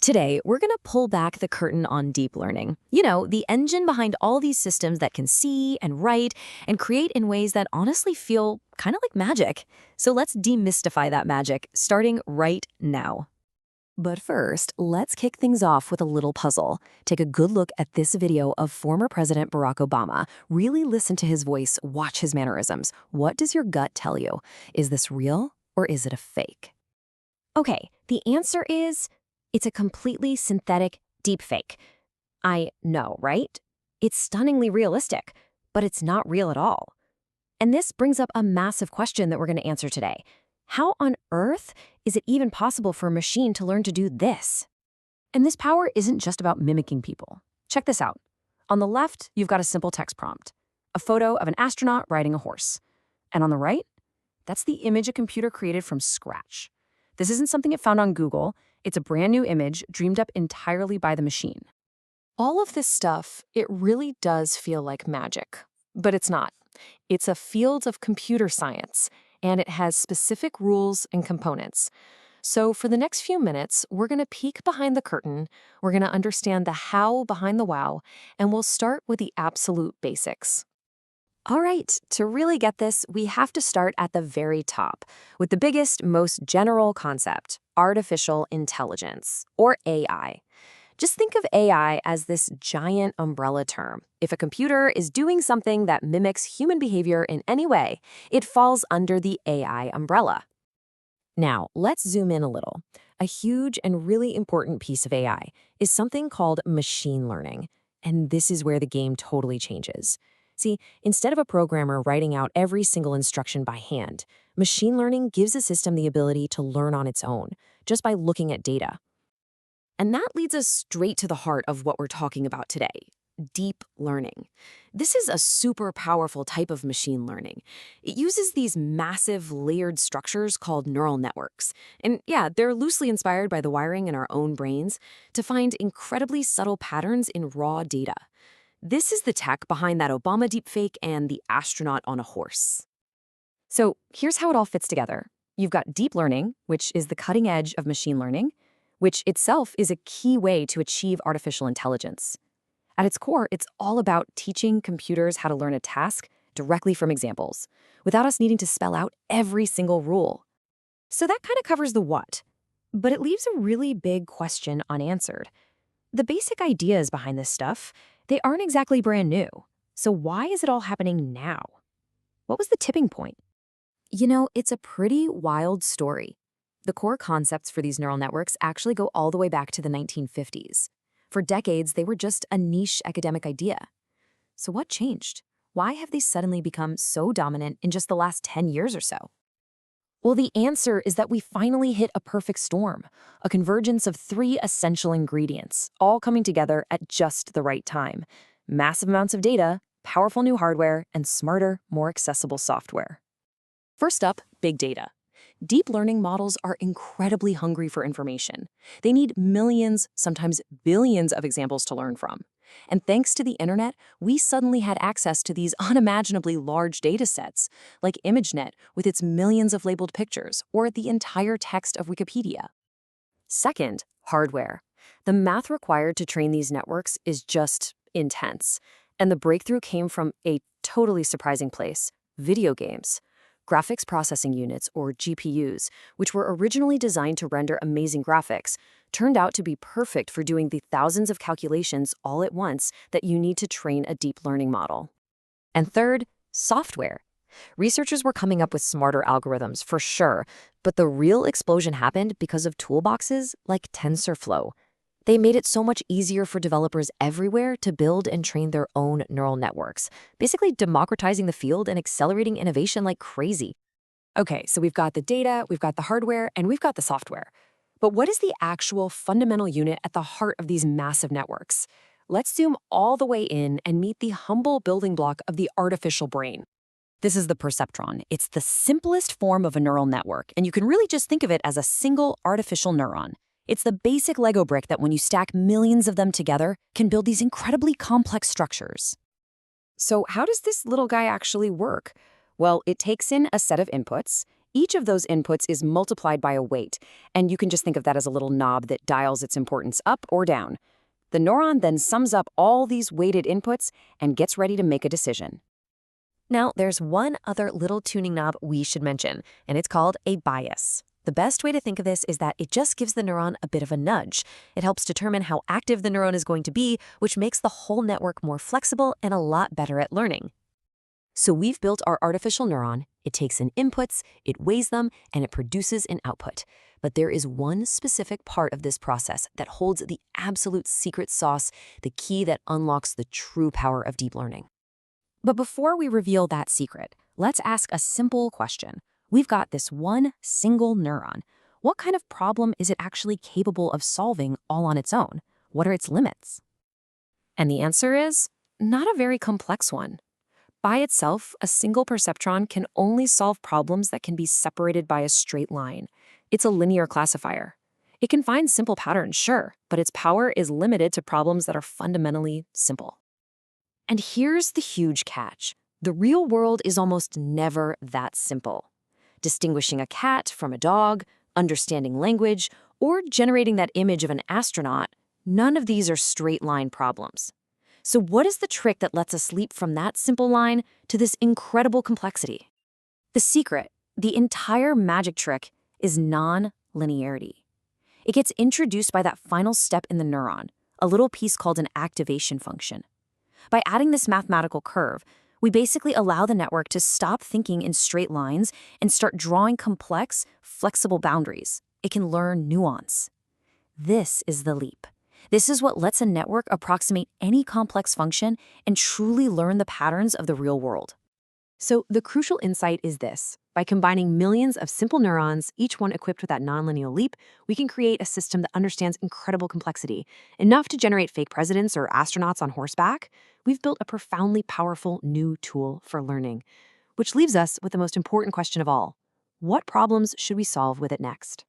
Today, we're going to pull back the curtain on deep learning. You know, the engine behind all these systems that can see and write and create in ways that honestly feel kind of like magic. So let's demystify that magic, starting right now. But first, let's kick things off with a little puzzle. Take a good look at this video of former President Barack Obama. Really listen to his voice, watch his mannerisms. What does your gut tell you? Is this real or is it a fake? Okay, the answer is it's a completely synthetic deepfake. I know, right? It's stunningly realistic, but it's not real at all. And this brings up a massive question that we're going to answer today. How on earth is it even possible for a machine to learn to do this? And this power isn't just about mimicking people. Check this out. On the left, you've got a simple text prompt, a photo of an astronaut riding a horse. And on the right, that's the image a computer created from scratch. This isn't something it found on Google. It's a brand new image dreamed up entirely by the machine. All of this stuff, it really does feel like magic, but it's not. It's a field of computer science, and it has specific rules and components. So for the next few minutes, we're going to peek behind the curtain, we're going to understand the how behind the wow, and we'll start with the absolute basics. All right, to really get this, we have to start at the very top, with the biggest, most general concept, artificial intelligence, or AI. Just think of AI as this giant umbrella term. If a computer is doing something that mimics human behavior in any way, it falls under the AI umbrella. Now, let's zoom in a little. A huge and really important piece of AI is something called machine learning, and this is where the game totally changes. See, instead of a programmer writing out every single instruction by hand, machine learning gives a system the ability to learn on its own, just by looking at data. And that leads us straight to the heart of what we're talking about today, deep learning. This is a super powerful type of machine learning. It uses these massive layered structures called neural networks. And yeah, they're loosely inspired by the wiring in our own brains to find incredibly subtle patterns in raw data. This is the tech behind that Obama deepfake and the astronaut on a horse. So here's how it all fits together. You've got deep learning, which is the cutting edge of machine learning, which itself is a key way to achieve artificial intelligence. At its core, it's all about teaching computers how to learn a task directly from examples, without us needing to spell out every single rule. So that kind of covers the what, but it leaves a really big question unanswered. The basic ideas behind this stuff, they aren't exactly brand new. So why is it all happening now? What was the tipping point? You know, it's a pretty wild story. The core concepts for these neural networks actually go all the way back to the 1950s. For decades, they were just a niche academic idea. So what changed? Why have they suddenly become so dominant in just the last 10 years or so? Well, the answer is that we finally hit a perfect storm, a convergence of three essential ingredients, all coming together at just the right time. Massive amounts of data, powerful new hardware, and smarter, more accessible software. First up, big data. Deep learning models are incredibly hungry for information. They need millions, sometimes billions of examples to learn from. And thanks to the internet, we suddenly had access to these unimaginably large data sets, like ImageNet with its millions of labeled pictures, or the entire text of Wikipedia. Second, hardware. The math required to train these networks is just intense. And the breakthrough came from a totally surprising place, video games. Graphics processing units, or GPUs, which were originally designed to render amazing graphics, turned out to be perfect for doing the thousands of calculations all at once that you need to train a deep learning model. And third, software. Researchers were coming up with smarter algorithms, for sure, but the real explosion happened because of toolboxes like TensorFlow. They made it so much easier for developers everywhere to build and train their own neural networks, basically democratizing the field and accelerating innovation like crazy. Okay, so we've got the data, we've got the hardware, and we've got the software. But what is the actual fundamental unit at the heart of these massive networks? Let's zoom all the way in and meet the humble building block of the artificial brain. This is the perceptron. It's the simplest form of a neural network, and you can really just think of it as a single artificial neuron. It's the basic Lego brick that when you stack millions of them together, can build these incredibly complex structures. So how does this little guy actually work? Well, it takes in a set of inputs, Each of those inputs is multiplied by a weight, and you can just think of that as a little knob that dials its importance up or down. The neuron then sums up all these weighted inputs and gets ready to make a decision. Now, there's one other little tuning knob we should mention, and it's called a bias. The best way to think of this is that it just gives the neuron a bit of a nudge. It helps determine how active the neuron is going to be, which makes the whole network more flexible and a lot better at learning. So we've built our artificial neuron. It takes in inputs, it weighs them, and it produces an output. But there is one specific part of this process that holds the absolute secret sauce, the key that unlocks the true power of deep learning. But before we reveal that secret, let's ask a simple question. We've got this one single neuron. What kind of problem is it actually capable of solving all on its own? What are its limits? And the answer is not a very complex one. By itself, a single perceptron can only solve problems that can be separated by a straight line. It's a linear classifier. It can find simple patterns, sure, but its power is limited to problems that are fundamentally simple. And here's the huge catch. The real world is almost never that simple. Distinguishing a cat from a dog, understanding language, or generating that image of an astronaut, none of these are straight-line problems. So what is the trick that lets us leap from that simple line to this incredible complexity? The secret, the entire magic trick, is non-linearity. It gets introduced by that final step in the neuron, a little piece called an activation function. By adding this mathematical curve, we basically allow the network to stop thinking in straight lines and start drawing complex, flexible boundaries. It can learn nuance. This is the leap. This is what lets a network approximate any complex function and truly learn the patterns of the real world. So the crucial insight is this. By combining millions of simple neurons, each one equipped with that nonlinear leap, we can create a system that understands incredible complexity. Enough to generate fake presidents or astronauts on horseback, we've built a profoundly powerful new tool for learning. Which leaves us with the most important question of all. What problems should we solve with it next?